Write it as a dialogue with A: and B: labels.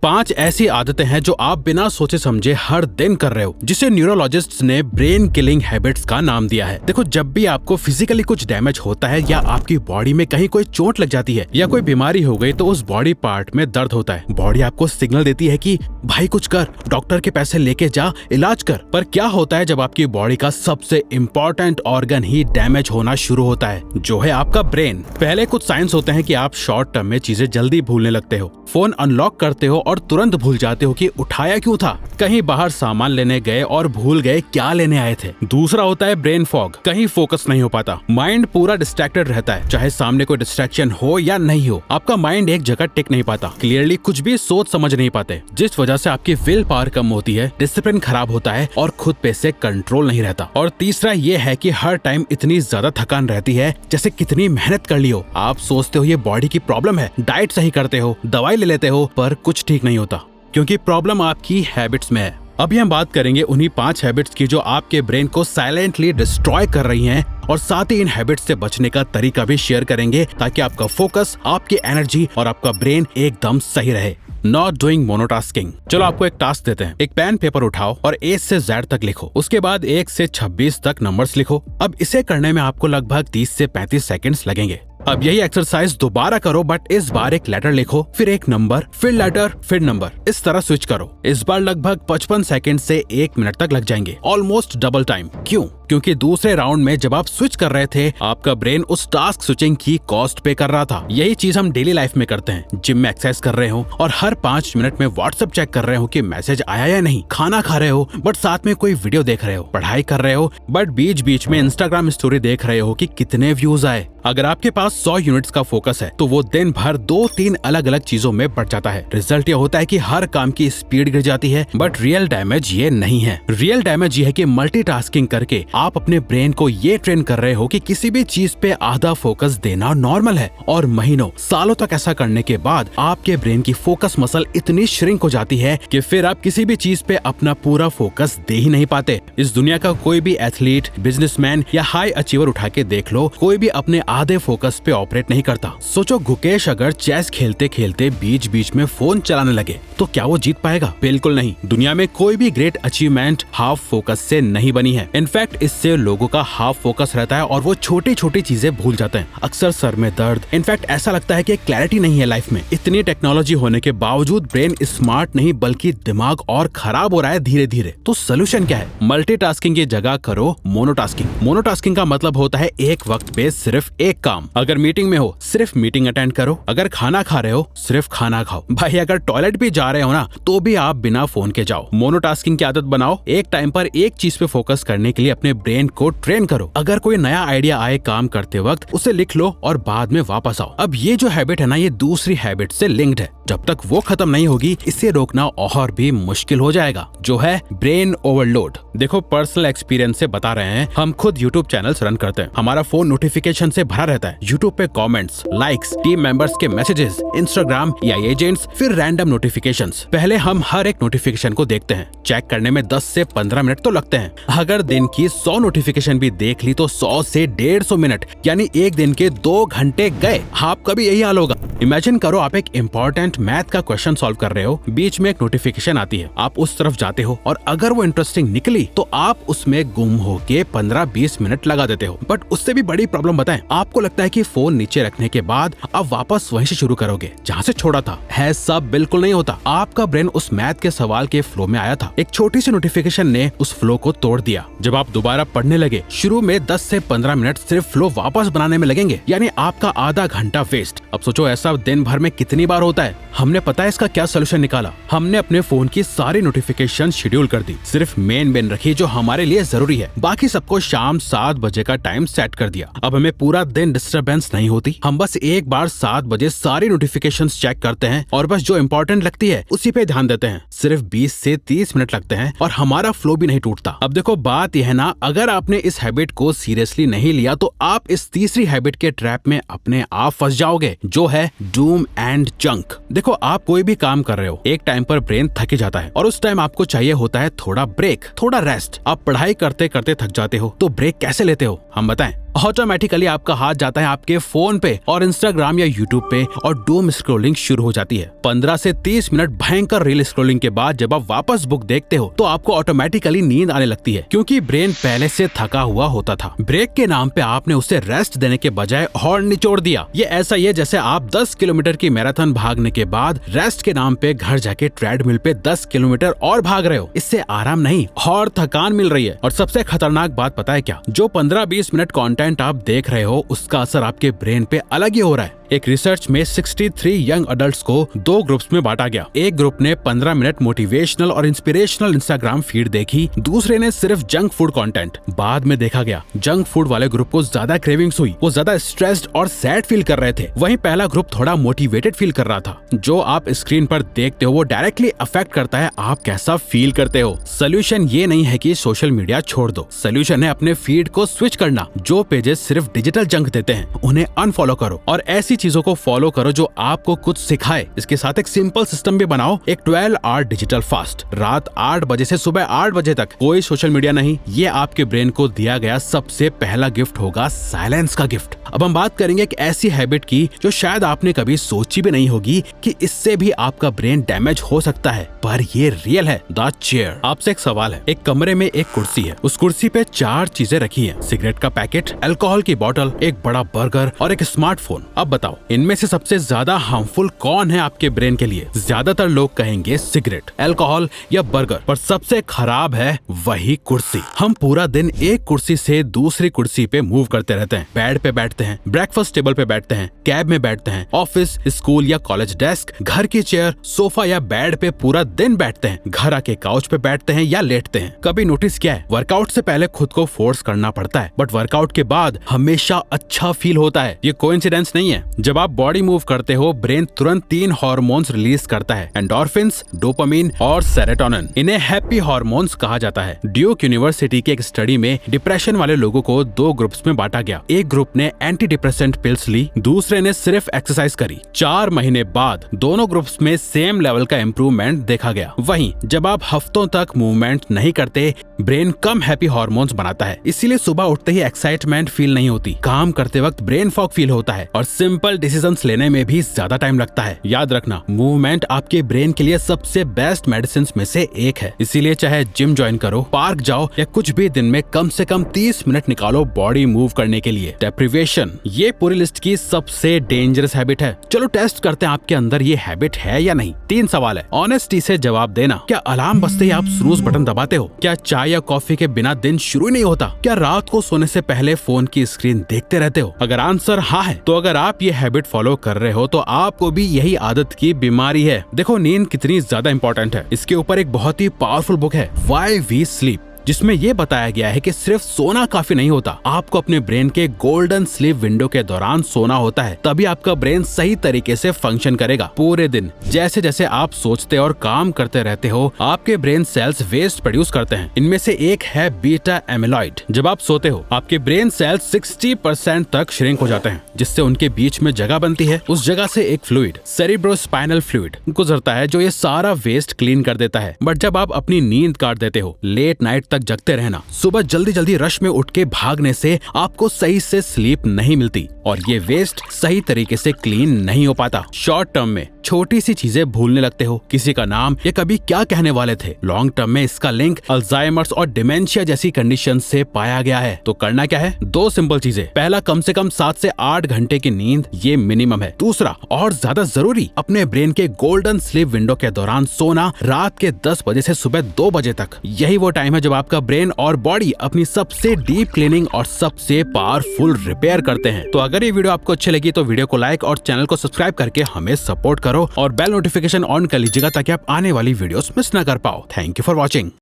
A: 5 ऐसी आदतें हैं जो आप बिना सोचे समझे हर दिन कर रहे हो, जिसे न्यूरोलॉजिस्ट्स ने ब्रेन किलिंग हैबिट्स का नाम दिया है। देखो, जब भी आपको फिजिकली कुछ डैमेज होता है या आपकी बॉडी में कहीं कोई चोट लग जाती है या कोई बीमारी हो गई, तो उस बॉडी पार्ट में दर्द होता है। बॉडी आपको सिग्नल देती है कि भाई कुछ कर, डॉक्टर के पैसे लेके जा, इलाज कर। पर क्या होता है जब आपकी बॉडी का सबसे इम्पोर्टेंट ऑर्गन ही डैमेज होना शुरू होता है, जो है आपका ब्रेन। पहले कुछ साइंस होते हैं कि आप शॉर्ट टर्म में चीजें जल्दी भूलने लगते हो, फोन अनलॉक करते हो और तुरंत भूल जाते हो कि उठाया क्यों था, कहीं बाहर सामान लेने गए और भूल गए क्या लेने आए थे। दूसरा होता है ब्रेन फॉग, कहीं फोकस नहीं हो पाता, माइंड पूरा डिस्ट्रैक्टेड रहता है, चाहे सामने कोई डिस्ट्रैक्शन हो या नहीं हो, आपका माइंड एक जगह टिक नहीं पाता, क्लियरली कुछ भी सोच समझ नहीं पाते, जिस वजह से आपकी विल पावर कम होती है, डिसिप्लिन खराब होता है और खुद पे से कंट्रोल नहीं रहता। और तीसरा ये है कि हर टाइम इतनी ज्यादा थकान रहती है जैसे कितनी मेहनत कर ली हो। आप सोचते हो ये बॉडी की प्रॉब्लम है, डाइट सही करते हो, दवाई ले लेते हो, पर कुछ ठीक नहीं होता, क्योंकि प्रॉब्लम आपकी हैबिट्स में है। अभी हम बात करेंगे उन्हीं 5 हैबिट्स की जो आपके ब्रेन को साइलेंटली डिस्ट्रॉय कर रही हैं, और साथ ही इन हैबिट्स से बचने का तरीका भी शेयर करेंगे, ताकि आपका फोकस, आपकी एनर्जी और आपका ब्रेन एकदम सही रहे। Not doing monotasking. चलो आपको एक टास्क देते हैं, एक पेन पेपर उठाओ और A से Z तक लिखो, उसके बाद 1 से 26 तक नंबर्स लिखो। अब इसे करने में आपको लगभग 30 से 35 सेकंड्स लगेंगे। अब यही एक्सरसाइज दोबारा करो, बट इस बार एक लेटर लिखो, फिर एक नंबर, फिर लेटर, फिर नंबर, इस तरह स्विच करो। इस बार लगभग 55 सेकंड से 1 मिनट तक लग जाएंगे, ऑलमोस्ट डबल टाइम। क्यों? क्योंकि दूसरे राउंड में जब आप स्विच कर रहे थे, आपका ब्रेन उस टास्क स्विचिंग की कॉस्ट पे कर रहा था। यही चीज हम डेली लाइफ में करते हैं, जिम में एक्सरसाइज कर रहे हो और हर 5 मिनट में व्हाट्सएप चेक कर रहे हो कि मैसेज आया या नहीं, खाना खा रहे हो बट साथ में कोई वीडियो देख रहे हो, पढ़ाई कर रहे हो बट बीच बीच में इंस्टाग्राम स्टोरी देख रहे हो कि कितने व्यूज आए। अगर आपके पास 100 यूनिट्स का फोकस है, तो वो दिन भर 2-3 अलग अलग चीजों में बढ़ जाता है। रिजल्ट ये होता है कि हर काम की स्पीड गिर जाती है, बट रियल डैमेज ये नहीं है। रियल डैमेज ये है कि मल्टीटास्किंग करके आप अपने ब्रेन को ये ट्रेन कर रहे हो कि किसी भी चीज पे आधा फोकस देना नॉर्मल है, और महीनों सालों तक ऐसा करने के बाद आपके ब्रेन की फोकस मसल इतनी श्रिंक हो जाती है कि फिर आप किसी भी चीज पे अपना पूरा फोकस दे ही नहीं पाते। इस दुनिया का कोई भी एथलीट, बिजनेसमैन या हाई अचीवर उठा के देख लो, कोई भी अपने आधे फोकस पे ऑपरेट नहीं करता। सोचो, गुकेश अगर चेस खेलते खेलते बीच बीच में फोन चलाने लगे, तो क्या वो जीत पाएगा? बिल्कुल नहीं। दुनिया में कोई भी ग्रेट अचीवमेंट हाफ फोकस से नहीं बनी है। इनफैक्ट इससे लोगों का हाफ फोकस रहता है और वो छोटी छोटी चीजें भूल जाते हैं। अक्सर सर में दर्द, इनफैक्ट ऐसा लगता है कि क्लैरिटी नहीं है लाइफ में। इतनी टेक्नोलॉजी होने के बावजूद ब्रेन स्मार्ट नहीं बल्कि दिमाग और खराब हो रहा है धीरे धीरे। तो सोल्यूशन क्या है? मल्टीटास्किंग की जगह करो मोनोटास्किंग। मोनोटास्किंग का मतलब होता है एक वक्त पे सिर्फ एक काम। अगर मीटिंग में हो, सिर्फ मीटिंग अटेंड करो। अगर खाना खा रहे हो, सिर्फ खाना खाओ। भाई अगर टॉयलेट भी जा रहे हो ना, तो भी आप बिना फोन के जाओ। मोनोटास्किंग की आदत बनाओ। एक टाइम पर एक चीज पे फोकस करने के लिए अपने ब्रेन को ट्रेन करो। अगर कोई नया आइडिया आए काम करते वक्त, उसे लिख लो और बाद में वापस आओ। अब ये जो हैबिट है ना, ये दूसरी हैबिट से लिंक्ड है। जब तक वो खत्म नहीं होगी, इसे रोकना और भी मुश्किल हो जाएगा, जो है ब्रेन ओवरलोड। देखो, पर्सनल एक्सपीरियंस से बता रहे हैं, हम खुद यूट्यूब चैनल्स रन करते हैं। हमारा फोन नोटिफिकेशन से भरा रहता है। यूट्यूब पे कमेंट्स, लाइक्स, टीम मेंबर्स के मैसेजेस, इंस्टाग्राम या एजेंट्स, फिर रैंडम नोटिफिकेशंस। पहले हम हर एक नोटिफिकेशन को देखते हैं। चेक करने में 10 से 15 मिनट तो लगते हैं। अगर दिन की 100 नोटिफिकेशन भी देख ली तो 100 से 150 मिनट, यानी एक दिन के 2 घंटे गए। आपका भी यही हाल होगा। इमेजिन करो, आप एक इम्पोर्टेंट मैथ का क्वेश्चन सॉल्व कर रहे हो, बीच में एक नोटिफिकेशन आती है, आप उस तरफ जाते हो और अगर वो इंटरेस्टिंग निकली तो आप उसमें गुम होके 15-20 मिनट लगा देते हो। बट उससे भी बड़ी प्रॉब्लम बताएं, आपको लगता है कि फोन नीचे रखने के बाद आप वापस वहीं से शुरू करोगे जहाँ से छोड़ा था। है सब बिल्कुल नहीं होता। आपका ब्रेन उस मैथ के सवाल के फ्लो में आया था, एक छोटी सी नोटिफिकेशन ने उस फ्लो को तोड़ दिया। जब आप दोबारा पढ़ने लगे, शुरू में 10 से 15 मिनट सिर्फ फ्लो वापस बनाने में लगेंगे, यानी आपका आधा घंटा वेस्ट। अब सोचो, ऐसा दिन भर में कितनी बार होता है। हमने पता है इसका क्या सोल्यूशन निकाला? हमने अपने फोन की सारी नोटिफिकेशन शेड्यूल कर दी, सिर्फ मेन रखी जो हमारे लिए जरूरी है, बाकी सबको शाम 7 बजे का टाइम सेट कर दिया। अब हमें पूरा दिन डिस्टर्बेंस नहीं होती। हम बस एक बार 7 बजे सारी नोटिफिकेशंस चेक करते हैं और बस जो इम्पोर्टेंट लगती है उसी पे ध्यान देते हैं। सिर्फ 20 से 30 मिनट लगते हैं और हमारा फ्लो भी नहीं टूटता। अब देखो, बात यह है ना, अगर आपने इस हैबिट को सीरियसली नहीं लिया तो आप इस तीसरी हैबिट के ट्रैप में अपने आप फंस जाओगे, जो है डूम एंड जंक। देखो, आप कोई भी काम कर रहे हो, एक टाइम पर ब्रेन थक ही जाता है और उस टाइम आपको चाहिए होता है थोड़ा ब्रेक, थोड़ा रेस्ट। आप पढ़ाई करते करते थक जाते हो तो ब्रेक कैसे लेते हो? हम बताएं। ऑटोमेटिकली आपका हाथ जाता है आपके फोन पे और इंस्टाग्राम या यूट्यूब पे और डूम स्क्रॉलिंग शुरू हो जाती है। 15 से 30 मिनट भयंकर रील स्क्रॉलिंग के बाद जब आप वापस बुक देखते हो तो आपको ऑटोमेटिकली नींद आने लगती है, क्योंकि ब्रेन पहले से थका हुआ होता था। ब्रेक के नाम पे आपने उसे रेस्ट देने के बजाय और निचोड़ दिया। ये ऐसा ही है जैसे आप 10 किलोमीटर की मैराथन भागने के बाद रेस्ट के नाम पे घर जाके ट्रेडमिल पे 10 किलोमीटर और भाग रहे हो। इससे आराम नहीं और थकान मिल रही है। और सबसे खतरनाक बात पता है क्या? जो 15-20 मिनट कंटेंट आप देख रहे हो उसका असर आपके ब्रेन पे अलग ही हो रहा है। एक रिसर्च में 63 यंग अडल्ट्स को 2 ग्रुप्स में बांटा गया। एक ग्रुप ने 15 मिनट मोटिवेशनल और इंस्पिरेशनल इंस्टाग्राम फीड देखी, दूसरे ने सिर्फ जंक फूड कंटेंट। बाद में देखा गया जंक फूड वाले ग्रुप को ज्यादा क्रेविंग्स हुई, वो ज्यादा स्ट्रेस्ड और सैड फील कर रहे थे। वहीं पहला ग्रुप थोड़ा मोटिवेटेड फील कर रहा था। जो आप स्क्रीन पर देखते हो वो डायरेक्टली अफेक्ट करता है आप कैसा फील करते हो। सोल्यूशन ये नहीं है कि सोशल मीडिया छोड़ दो, सोल्यूशन है अपने फीड को स्विच करना। जो पेजेस सिर्फ डिजिटल जंक देते हैं उन्हें अनफॉलो करो और ऐसी चीजों को फॉलो करो जो आपको कुछ सिखाए। इसके साथ एक सिंपल सिस्टम भी बनाओ, एक 12 आवर डिजिटल फास्ट। रात 8 बजे से सुबह 8 बजे तक कोई सोशल मीडिया नहीं। ये आपके ब्रेन को दिया गया सबसे पहला गिफ्ट होगा, साइलेंस का गिफ्ट। अब हम बात करेंगे एक ऐसी हैबिट की जो शायद आपने कभी सोची भी नहीं होगी कि इससे भी आपका ब्रेन डैमेज हो सकता है, पर ये रियल है। The chair. आपसे एक सवाल है, एक कमरे में एक कुर्सी है, उस कुर्सी पे 4 चीजें रखी हैं, सिगरेट का पैकेट, अल्कोहल की बोतल, एक बड़ा बर्गर और एक स्मार्टफोन। अब बताओ इनमें से सबसे ज्यादा हार्मफुल कौन है आपके ब्रेन के लिए? ज्यादातर लोग कहेंगे सिगरेट, अल्कोहल या बर्गर, पर सबसे खराब है वही कुर्सी। हम पूरा दिन एक कुर्सी से दूसरी कुर्सी पे मूव करते रहते हैं, बेड पे बैठते हैं, ब्रेकफास्ट टेबल पे बैठते हैं, कैब में बैठते हैं, ऑफिस, स्कूल या कॉलेज डेस्क, घर की चेयर, सोफा या बेड पे पूरा दिन बैठते हैं, घर आके काउच पे बैठते हैं या लेटते हैं। कभी नोटिस किया है, वर्कआउट से पहले खुद को फोर्स करना पड़ता है, बट वर्कआउट के बाद हमेशा अच्छा फील होता है। ये कोइंसिडेंस नहीं है। जब आप बॉडी मूव करते हो ब्रेन तुरंत 3 हार्मोन्स रिलीज करता है, एंडोर्फिन्स, डोपामिन और सेरोटोनिन। इन्हें हैप्पी हार्मोन्स कहा जाता है। ड्यूक यूनिवर्सिटी की एक स्टडी में डिप्रेशन वाले लोगों को 2 ग्रुप्स में बांटा गया। एक ग्रुप ने एंटी डिप्रेसेंट पिल्स ली, दूसरे ने सिर्फ एक्सरसाइज करी। 4 महीने बाद दोनों ग्रुप्स में सेम लेवल का इम्प्रूवमेंट देखा गया। वहीं जब आप हफ्तों तक मूवमेंट नहीं करते, ब्रेन कम हैप्पी हार्मोन्स बनाता है, इसीलिए सुबह उठते ही एक्साइटमेंट फील नहीं होती, काम करते वक्त ब्रेन फॉग फील होता है और सिंपल डिसीजंस लेने में भी ज्यादा टाइम लगता है। याद रखना, मूवमेंट आपके ब्रेन के लिए सबसे बेस्ट मेडिसिन में से एक है। इसीलिए चाहे जिम ज्वाइन करो, पार्क जाओ या कुछ भी दिन में कम से कम 30 मिनट निकालो बॉडी मूव करने के लिए। डेप्रिवेशन ये पूरी लिस्ट की सबसे डेंजरस हैबिट है। चलो टेस्ट करते हैं आपके अंदर ये हैबिट है या नहीं। 3 सवाल है, ऑनेस्टी से जवाब देना। क्या अलार्म बजते ही आप स्नूज बटन दबाते हो? क्या चाय या कॉफी के बिना दिन शुरू नहीं होता? क्या रात को सोने से पहले फोन की स्क्रीन देखते रहते हो? अगर आंसर हाँ है तो अगर आप ये हैबिट फॉलो कर रहे हो तो आपको भी यही आदत की बीमारी है। देखो नींद कितनी ज्यादा इंपॉर्टेंट है, इसके ऊपर एक बहुत ही पावरफुल बुक है, व्हाई वी स्लीप, जिसमें ये बताया गया है कि सिर्फ सोना काफी नहीं होता, आपको अपने ब्रेन के गोल्डन स्लीप विंडो के दौरान सोना होता है, तभी आपका ब्रेन सही तरीके से फंक्शन करेगा। पूरे दिन जैसे जैसे आप सोचते और काम करते रहते हो, आपके ब्रेन सेल्स वेस्ट प्रोड्यूस करते हैं। इनमें से एक है बीटा एमिलॉइड। जब आप सोते हो आपके ब्रेन सेल्स 60% तक श्रिंक हो जाते हैं, जिससे उनके बीच में जगह बनती है। उस जगह से एक फ्लूइड, सेरिब्रोस्पाइनल फ्लूइड, गुजरता है जो ये सारा वेस्ट क्लीन कर देता है। बट जब आप अपनी नींद काट देते हो, लेट नाइट तक जगते रहना, सुबह जल्दी जल्दी रश में उठ के भागने से आपको सही से स्लीप नहीं मिलती और ये वेस्ट सही तरीके से क्लीन नहीं हो पाता। शॉर्ट टर्म में छोटी सी चीजें भूलने लगते हो, किसी का नाम या कभी क्या कहने वाले थे। लॉन्ग टर्म में इसका लिंक अल्जाइमर्स और डिमेंशिया जैसी कंडीशन से पाया गया है। तो करना क्या है? 2 सिंपल चीजें। पहला, कम से कम 7 से 8 घंटे की नींद, ये मिनिमम है। दूसरा और ज्यादा जरूरी, अपने ब्रेन के गोल्डन स्लीप विंडो के दौरान सोना, रात के 10 बजे से सुबह 2 बजे तक। यही वो टाइम है जब आपका ब्रेन और बॉडी अपनी सबसे डीप क्लीनिंग और सबसे पावरफुल रिपेयर करते हैं। तो अगर ये वीडियो आपको अच्छी लगी तो वीडियो को लाइक और चैनल को सब्सक्राइब करके हमें सपोर्ट करो और बेल नोटिफिकेशन ऑन कर लीजिएगा ताकि आप आने वाली वीडियोस मिस ना कर पाओ। Thank you for watching.